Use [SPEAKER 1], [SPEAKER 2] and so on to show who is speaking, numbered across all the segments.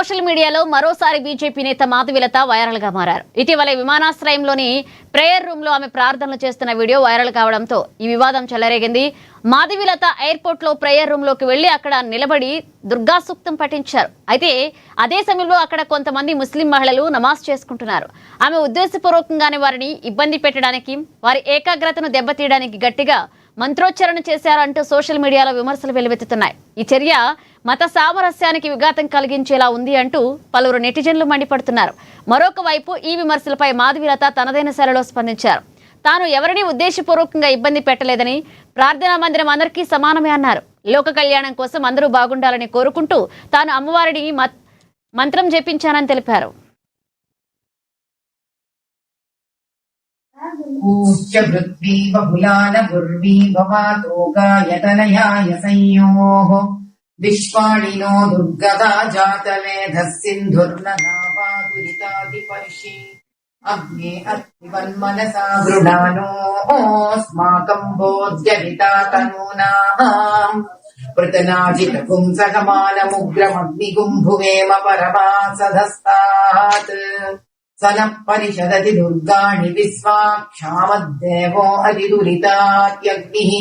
[SPEAKER 1] Social మీడియాలో మరోసారి BJP నేత మాధవిలత వైరల్ గా మారారు. ఇటీవల విమానాశ్రయంలోని ప్రేయర్ రూమ్ లో ఆమె ప్రార్థనలు చేస్తున్న వీడియో వైరల్ కావడంతో ఈ వివాదం చెలరేగింది. మాధవిలత ఎయిర్పోర్ట్ లో ప్రేయర్ రూమ్ లోకి వెళ్లి అక్కడ నిలబడి దుర్గా సూక్తం పఠించారు. అయితే అదే సమయంలో అక్కడ కొంతమంది ముస్లిం మహిళలు నమాజ్ చేసుకుంటున్నారు. ఆమె ఉద్దేశపూర్వకంగానే వారిని ఇబ్బంది పెట్టడానికి, వారి ఏకాగ్రతను దెబ్బతీయడానికి గట్టిగా మంత్రోచ్చరణ చేశారంటూ సోషల్ మీడియాలో విమర్శలు వెల్లువెత్తుతున్నాయి. ఈ చర్య మత సామరస్యానికి విఘాతం కలిగించేలా ఉంది అంటూ పలువురు నెటిజన్లు మండిపడుతున్నారు. మరొక వైపు ఈ విమర్శలపై మాధవిలత తనదైన శైలిలో స్పందించారు. తాను ఎవరిని ఉద్దేశపూర్వకంగా ఇబ్బంది పెట్టలేదని, ప్రార్థనా మందిరం అందరికీ సమానమే అన్నారు. లోక కళ్యాణం కోసం అందరూ బాగుండాలని కోరుకుంటూ తాను అమ్మవారిని మంత్రం జపించానని తెలిపారు.
[SPEAKER 2] ऊच्चभृत्वी बहुलानगुर्वी भवातोगायतनयाय संयोः विश्वाणिनो दुर्गदा जातवेधः सिन्धुर्ननापादुरितादिपर्षि अग्ने अग्निवन्मनसा गृणानोऽस्माकम् बोध्यविता तनूनाम् पृतनाजितपुंसकमानमुग्रमग्निगुम्भुवेम परमासधस्तात् सनः परिषदति दुर्गाणि विश्वाक्षामद्देवो अतिदुरितात्यग्निः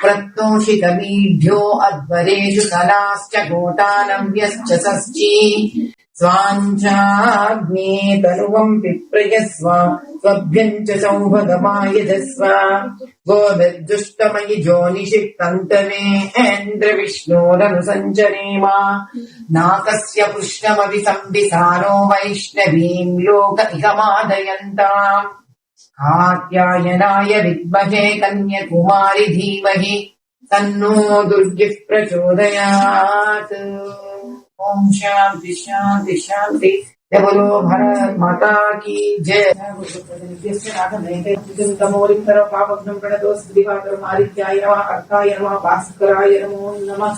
[SPEAKER 2] प्रत्नोषितमीढ्यो अध्वरेषु सनाश्च गोटानव्यश्च षष्ठी स्वाञ्चाग्ने तनुवम् विप्रयस्व स्वभ्यम् च सौभगमायजस्व गोदज्जुष्टमयि जोनिषिः कन्तवेन्द्रविष्णोरनुसञ्चरेम नाकस्य पुष्णमपि संविसारो वैष्णवीम् लोक इहमादयन्ताम् कात्यायनाय विद्महे कन्याकुमारि धीमहि तन्नो दुर्गिः प्रचोदयात्। ओम शांति शांति शांति। बोलो भारत माता की जय। तमोरिं पापघ्नं प्रणतोऽस्ति दिवाकरम् आदित्याय नमः, अर्काय नमः, भास्कराय नमो नमः।